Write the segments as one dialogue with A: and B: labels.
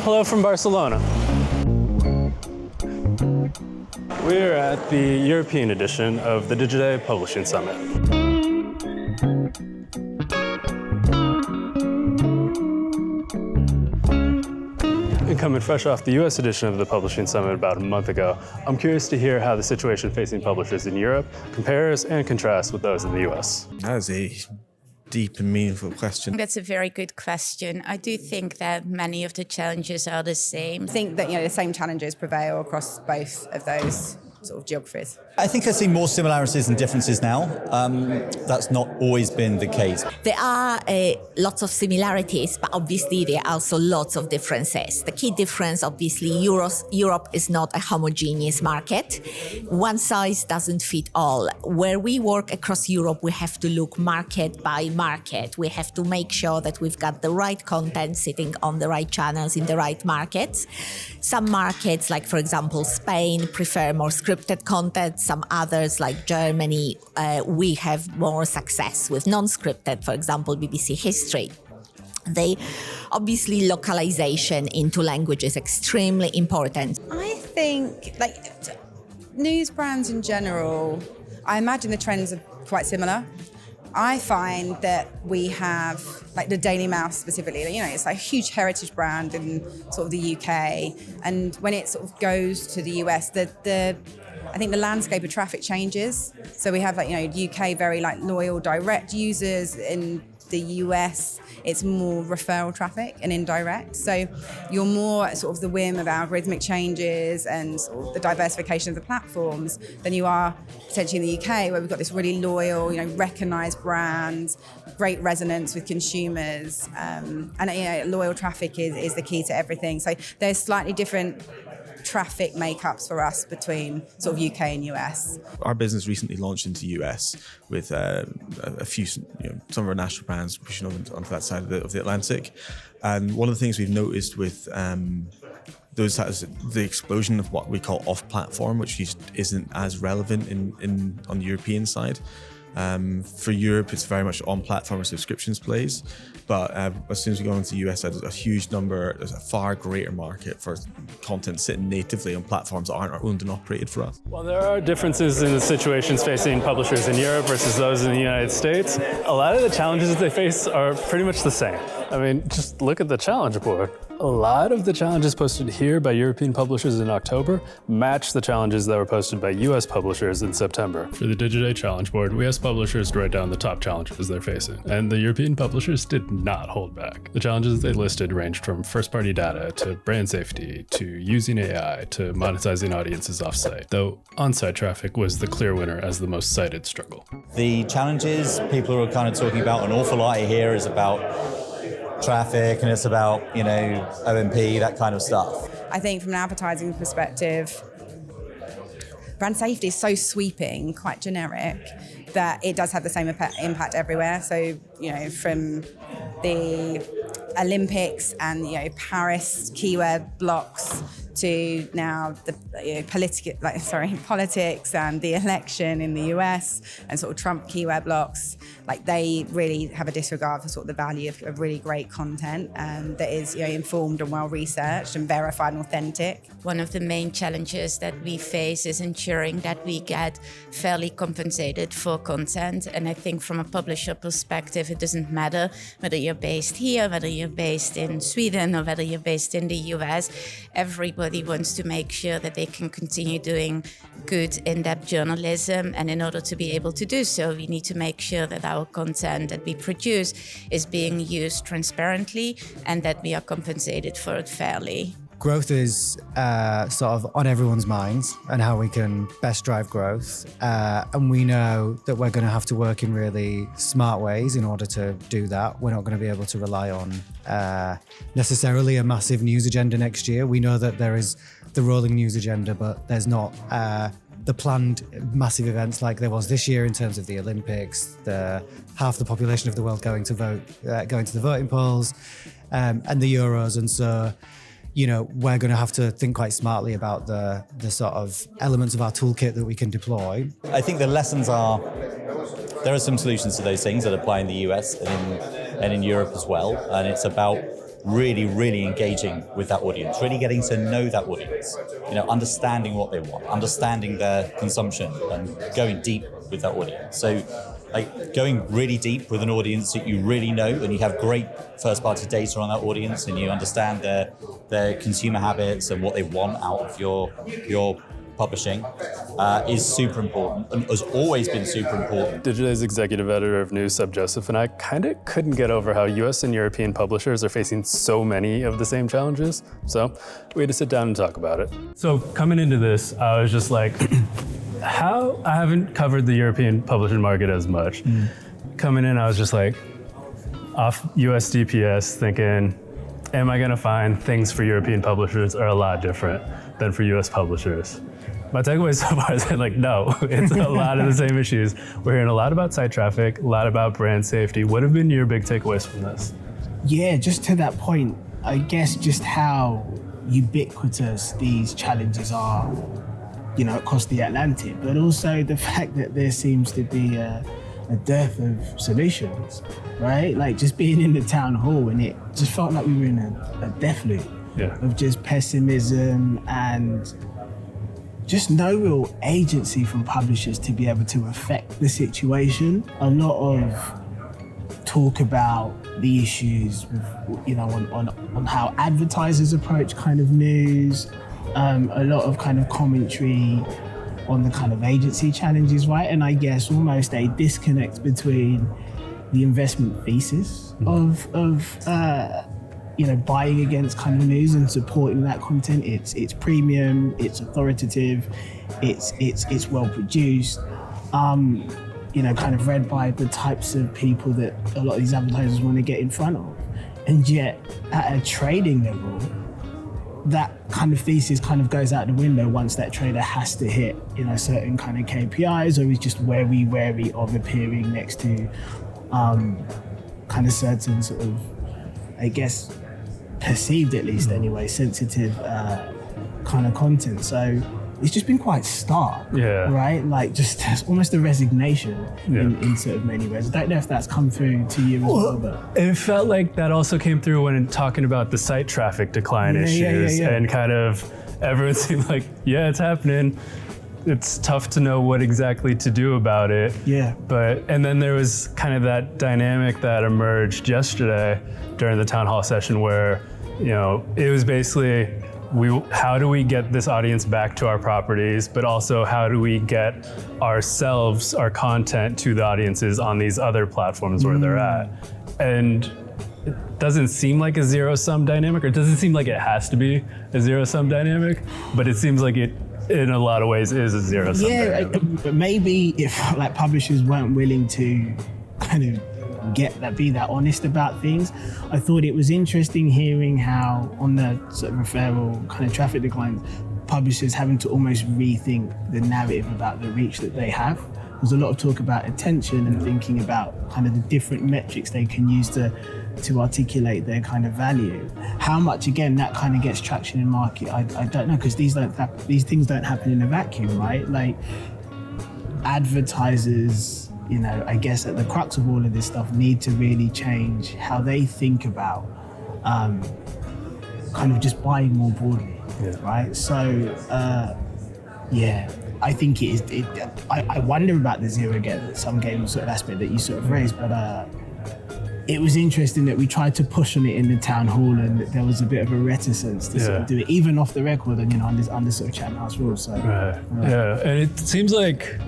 A: Hello from Barcelona. We're at the European edition of the Digiday Publishing Summit. And coming fresh off the U.S. edition of the Publishing Summit about a month ago, I'm curious to hear how the situation facing publishers in Europe compares and contrasts with those in the U.S.
B: That is a deep and meaningful question.
C: That's a very good question. I do think that many of the challenges are the same.
D: I think that the same challenges prevail across both of those sort of geographies.
E: I think I see more similarities than differences now. That's not always been the case.
F: There are lots of similarities, but obviously there are also lots of differences. The key difference, obviously, Europe is not a homogeneous market. One size doesn't fit all. Where we work across Europe, we have to look market by market. We have to make sure that we've got the right content sitting on the right channels in the right markets. Some markets, like for example Spain, prefer more scripted content. Some others, like Germany, we have more success with non-scripted, for example, BBC History. Obviously, localization into language is extremely important.
D: I think, news brands in general, I imagine the trends are quite similar. I find that we have, the Daily Mouse specifically, it's a huge heritage brand in sort of the UK. And when it sort of goes to the US, I think the landscape of traffic changes. So we have UK very loyal direct users. In the US, it's more referral traffic and indirect. So you're more at sort of the whim of algorithmic changes and sort of the diversification of the platforms than you are potentially in the UK, where we've got this really loyal, recognized brands, great resonance with consumers, and loyal traffic is the key to everything. So there's slightly different traffic makeups for us between sort of UK and US.
B: Our business recently launched into the US with a few, some of our national brands pushing onto that side of the Atlantic. And one of the things we've noticed with those types, the explosion of what we call off-platform, which isn't as relevant on the European side. For Europe, it's very much on-platform or subscriptions plays. But as soon as we go into the US, there's a huge number, there's a far greater market for content sitting natively on platforms that aren't owned and operated for us.
A: While there are differences in the situations facing publishers in Europe versus those in the United States, a lot of the challenges that they face are pretty much the same. I mean, just look at the challenge board. A lot of the challenges posted here by European publishers in October match the challenges that were posted by US publishers in September. For the Digiday Challenge Board, we asked publishers to write down the top challenges they're facing, and the European publishers did not hold back. The challenges they listed ranged from first-party data to brand safety to using AI to monetizing audiences offsite, though on-site traffic was the clear winner as the most cited struggle.
E: The challenges people are kind of talking about an awful lot here is about traffic, and it's about, OMP, that kind of stuff.
D: I think from an advertising perspective, brand safety is so sweeping, quite generic, that it does have the same impact everywhere. So, from the Olympics and, Paris keyword blocks to now the politics and the election in the US and sort of Trump keyword blocks, they really have a disregard for sort of the value of really great content that is informed and well researched and verified and authentic.
C: One of the main challenges that we face is ensuring that we get fairly compensated for content. And I think from a publisher perspective, it doesn't matter whether you're based here, whether you're based in Sweden, or whether you're based in the US. Everybody wants to make sure that they can continue doing good in-depth journalism. And in order to be able to do so, we need to make sure that our content that we produce is being used transparently and that we are compensated for it fairly.
G: Growth is sort of on everyone's minds and how we can best drive growth. And we know that we're going to have to work in really smart ways in order to do that. We're not going to be able to rely on necessarily a massive news agenda next year. We know that there is the rolling news agenda, but there's not the planned massive events like there was this year in terms of the Olympics, half the population of the world going to the voting polls, and the Euros. And so, we're going to have to think quite smartly about the sort of elements of our toolkit that we can deploy.
E: I think the lessons are, there are some solutions to those things that apply in the US and in Europe as well. And it's about really, really engaging with that audience, really getting to know that audience, understanding what they want, understanding their consumption, and going deep with that audience. So like going really deep with an audience that you really know, and you have great first-party data on that audience, and you understand their consumer habits and what they want out of your publishing is super important, and has always been super important.
A: Digiday's executive editor of news, Seb Joseph, and I kind of couldn't get over how US and European publishers are facing so many of the same challenges. So we had to sit down and talk about it. So coming into this, I was just like, I haven't covered the European publishing market as much. Coming in, I was just like, off US DPS, thinking, am I gonna find things for European publishers are a lot different than for US publishers? My takeaway so far is like, no, it's a lot of the same issues. We're hearing a lot about site traffic, a lot about brand safety. What have been your big takeaways from this?
H: Yeah, just to that point, I guess just how ubiquitous these challenges are, across the Atlantic, but also the fact that there seems to be a dearth of solutions, right? Like just being in the town hall, and it just felt like we were in a death loop of just pessimism and just no real agency from publishers to be able to affect the situation. A lot of talk about the issues with, on how advertisers approach kind of news, a lot of kind of commentary on the kind of agency challenges, right? And I guess almost a disconnect between the investment thesis of buying against kind of news and supporting that content. It's premium, it's authoritative, it's well produced, kind of read by the types of people that a lot of these advertisers want to get in front of. And yet at a trading level, that kind of thesis kind of goes out the window once that trader has to hit, certain kind of KPIs, or is just wary of appearing next to kind of certain sort of, I guess, perceived at least anyway, sensitive kind of content. So it's just been quite stark, right? Like just there's almost a resignation in sort of many ways. I don't know if that's come through to you as well, but
A: it felt like that also came through when talking about the site traffic decline issues, and kind of everyone seemed like, it's happening. It's tough to know what exactly to do about it. And then there was kind of that dynamic that emerged yesterday during the town hall session where, it was basically, how do we get this audience back to our properties, but also how do we get ourselves, our content to the audiences on these other platforms where they're at? And it doesn't seem like a zero-sum dynamic, or it doesn't seem like it has to be a zero-sum dynamic, but it seems like it, in a lot of ways, is a zero-sum dynamic.
H: But maybe if like publishers weren't willing to kind of be that honest about things. I thought it was interesting hearing how on the sort of referral kind of traffic declines, publishers having to almost rethink the narrative about the reach that they have. There's a lot of talk about attention and thinking about kind of the different metrics they can use to articulate their kind of value. How much, again, that kind of gets traction in market, I don't know, because these things don't happen in a vacuum, right? Like advertisers, I guess at the crux of all of this stuff, need to really change how they think about kind of just buying more broadly, right? So, I think it is. I wonder about the zero-sum game sort of aspect that you sort of raised, but it was interesting that we tried to push on it in the town hall, and there was a bit of a reticence to sort of do it, even off the record, and under sort of Chatham House rules. So,
A: and it seems like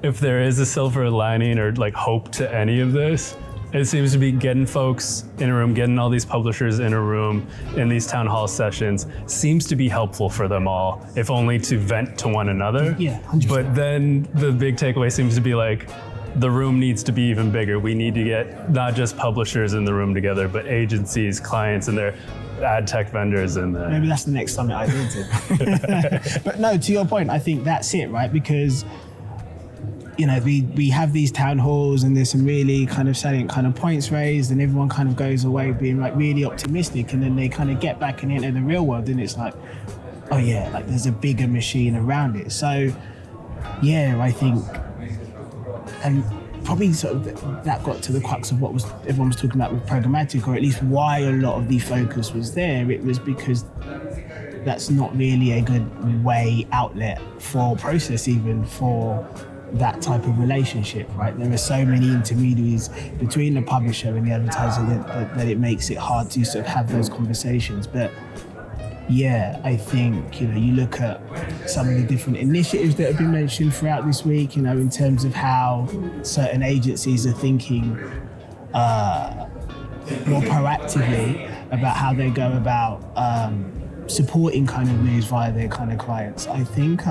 A: if there is a silver lining or like hope to any of this, it seems to be getting folks in a room, getting all these publishers in a room in these town hall sessions seems to be helpful for them all, if only to vent to one another.
H: 100%.
A: But then the big takeaway seems to be like, the room needs to be even bigger. We need to get not just publishers in the room together, but agencies, clients, and their ad tech vendors in there.
H: Maybe that's the next summit I go to. But no, to your point, I think that's it, right? Because we have these town halls and there's some really kind of salient kind of points raised, and everyone kind of goes away being like really optimistic, and then they kind of get back and enter the real world, and it's like, like there's a bigger machine around it. So I think, and probably sort of that got to the crux of what was everyone was talking about with programmatic, or at least why a lot of the focus was there. It was because that's not really a good outlet for process, even for that type of relationship, right? There are so many intermediaries between the publisher and the advertiser that it makes it hard to sort of have those conversations. But yeah, I think, you look at some of the different initiatives that have been mentioned throughout this week, in terms of how certain agencies are thinking more proactively about how they go about supporting kind of news via their kind of clients. I think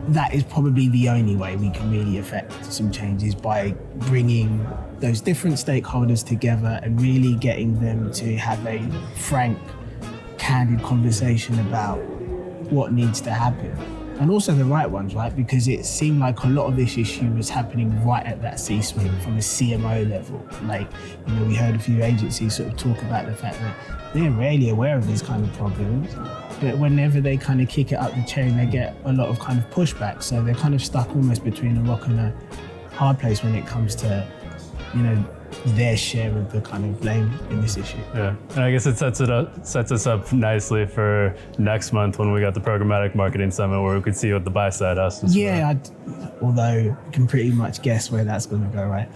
H: that is probably the only way we can really affect some changes, by bringing those different stakeholders together and really getting them to have a frank, candid conversation about what needs to happen. And also the right ones, right? Because it seemed like a lot of this issue was happening right at that C-suite, from a CMO level. Like, we heard a few agencies sort of talk about the fact that they're rarely aware of these kind of problems. But whenever they kind of kick it up the chain, they get a lot of kind of pushback. So they're kind of stuck almost between a rock and a hard place when it comes to, their share of the kind of blame in this issue.
A: Yeah, and I guess it sets us up nicely for next month when we got the Programmatic Marketing Summit, where we could see what the buy side has to say.
H: Yeah, although you can pretty much guess where that's going to go, right?